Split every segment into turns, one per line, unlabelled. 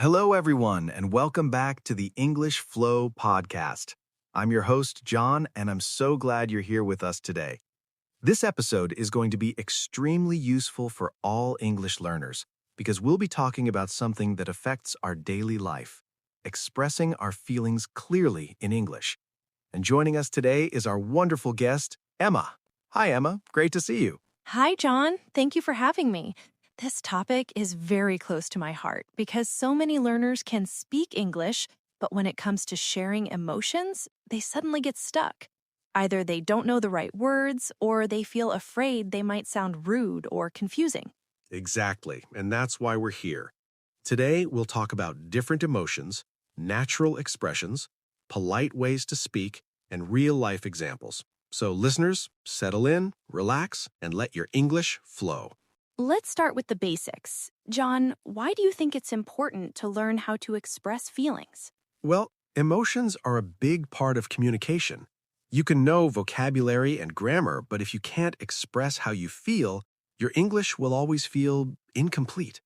Hello, everyone, and welcome back to the English Flow podcast. I'm your host, John, and I'm so glad you're here with us today. This episode is going to be extremely useful for all English learners because we'll be talking about something that affects our daily life, expressing our feelings clearly in English. And joining us today is our wonderful guest, Emma. Hi, Emma. Great to see you.
Hi, John. Thank you for having me. This topic is very close to my heart because so many learners can speak English, but when it comes to sharing emotions, they suddenly get stuck. Either they don't know the right words or they feel afraid they might sound rude or confusing.
Exactly, and that's why we're here. Today, we'll talk about different emotions, natural expressions, polite ways to speak, and real-life examples. So listeners, settle in, relax, and let your English flow.
Let's start with the basics. John, why do you think it's important to learn how to express feelings?
Well, emotions are a big part of communication. You can know vocabulary and grammar, but if you can't express how you feel, your English will always feel incomplete.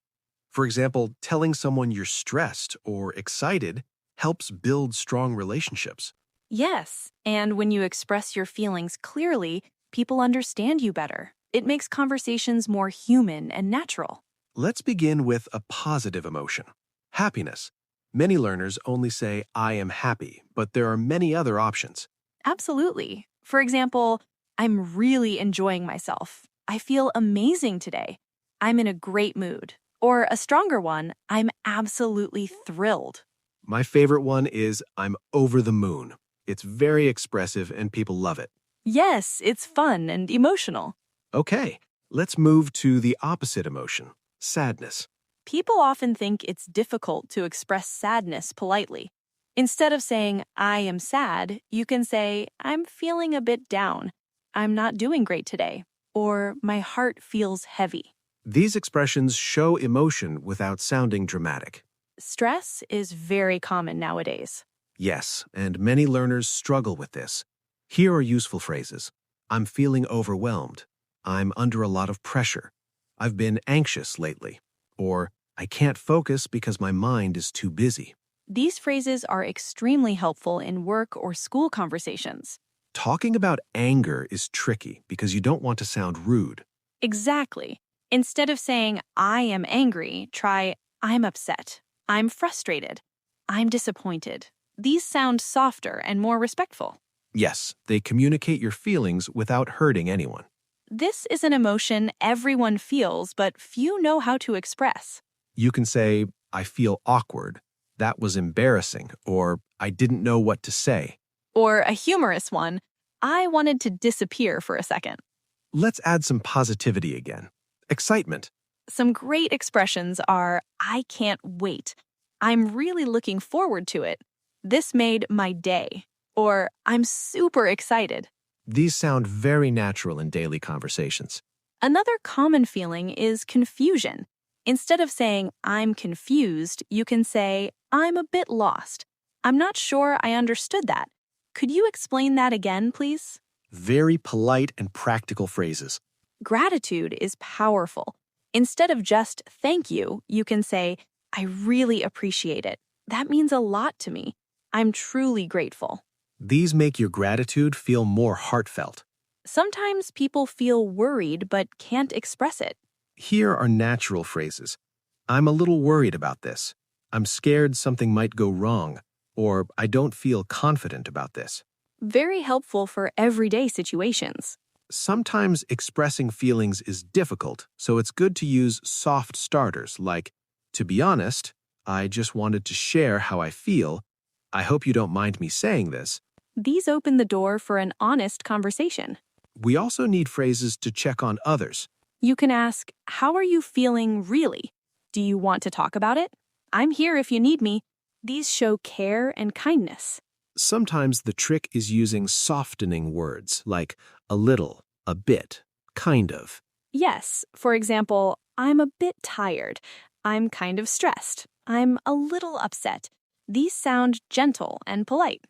For example, telling someone you're stressed or excited helps build strong relationships.
Yes, and when you express your feelings clearly, people understand you better. It makes conversations more human and natural.
Let's begin with a positive emotion, happiness. Many learners only say, I am happy, but there are many other options.
Absolutely. For example, I'm really enjoying myself. I feel amazing today. I'm in a great mood. Or a stronger one, I'm absolutely thrilled.
My favorite one is, I'm over the moon. It's very expressive and people love it.
Yes, it's fun and emotional.
Okay, let's move to the opposite emotion, sadness.
People often think it's difficult to express sadness politely. Instead of saying, I am sad, you can say, I'm feeling a bit down. I'm not doing great today. Or my heart feels heavy.
These expressions show emotion without sounding dramatic.
Stress is very common nowadays.
Yes, and many learners struggle with this. Here are useful phrases. I'm feeling overwhelmed. I'm under a lot of pressure. I've been anxious lately. Or, I can't focus because my mind is too busy.
These phrases are extremely helpful in work or school conversations.
Talking about anger is tricky because you don't want to sound rude.
Exactly. Instead of saying, I am angry, try, I'm upset. I'm frustrated. I'm disappointed. These sound softer and more respectful.
Yes, they communicate your feelings without hurting anyone.
This is an emotion everyone feels, but few know how to express.
You can say, I feel awkward. That was embarrassing. Or, I didn't know what to say.
Or a humorous one, I wanted to disappear for a second.
Let's add some positivity again. Excitement.
Some great expressions are, I can't wait. I'm really looking forward to it. This made my day. Or, I'm super excited.
These sound very natural in daily conversations.
Another common feeling is confusion. Instead of saying, I'm confused, you can say, I'm a bit lost. I'm not sure I understood that. Could you explain that again, please?
Very polite and practical phrases.
Gratitude is powerful. Instead of just thank you, you can say, I really appreciate it. That means a lot to me. I'm truly grateful.
These make your gratitude feel more heartfelt.
Sometimes people feel worried but can't express it.
Here are natural phrases. I'm a little worried about this. I'm scared something might go wrong. Or, I don't feel confident about this.
Very helpful for everyday situations.
Sometimes expressing feelings is difficult, so it's good to use soft starters like, to be honest, I just wanted to share how I feel. I hope you don't mind me saying this.
These open the door for an honest conversation.
We also need phrases to check on others.
You can ask, how are you feeling really? Do you want to talk about it? I'm here if you need me. These show care and kindness.
Sometimes the trick is using softening words like a little, a bit, kind of.
Yes, for example, I'm a bit tired. I'm kind of stressed. I'm a little upset. These sound gentle and polite.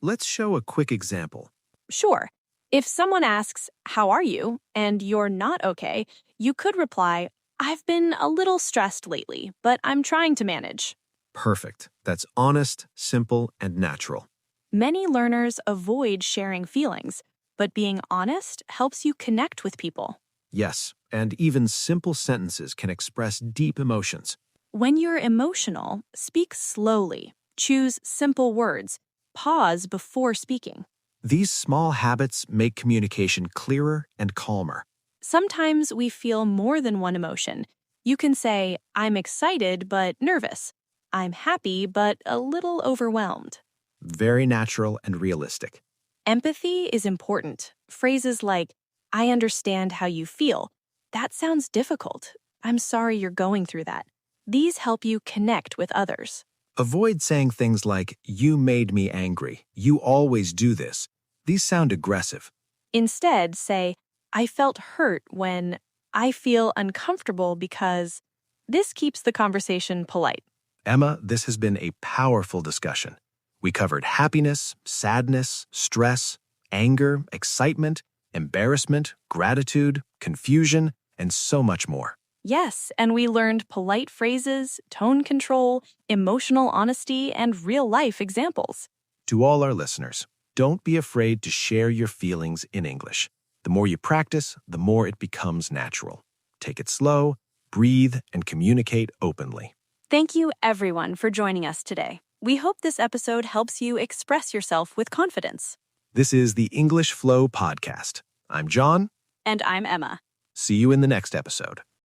Let's show a quick example.
Sure. If someone asks, how are you? And you're not okay, you could reply, I've been a little stressed lately, but I'm trying to manage.
Perfect. That's honest, simple, and natural.
Many learners avoid sharing feelings, but being honest helps you connect with people.
Yes, and even simple sentences can express deep emotions.
When you're emotional, speak slowly, choose simple words, pause before speaking.
These small habits make communication clearer and calmer.
Sometimes we feel more than one emotion. You can say, I'm excited but nervous. I'm happy but a little overwhelmed.
Very natural and realistic.
Empathy is important. Phrases like, I understand how you feel. That sounds difficult. I'm sorry you're going through that. These help you connect with others.
Avoid saying things like, you made me angry. You always do this. These sound aggressive.
Instead, say, I felt hurt when I feel uncomfortable because this keeps the conversation polite.
Emma, this has been a powerful discussion. We covered happiness, sadness, stress, anger, excitement, embarrassment, gratitude, confusion, and so much more.
Yes, and we learned polite phrases, tone control, emotional honesty, and real-life examples.
To all our listeners, don't be afraid to share your feelings in English. The more you practice, the more it becomes natural. Take it slow, breathe, and communicate openly.
Thank you, everyone, for joining us today. We hope this episode helps you express yourself with confidence.
This is the English Flow Podcast. I'm John.
And I'm Emma.
See you in the next episode.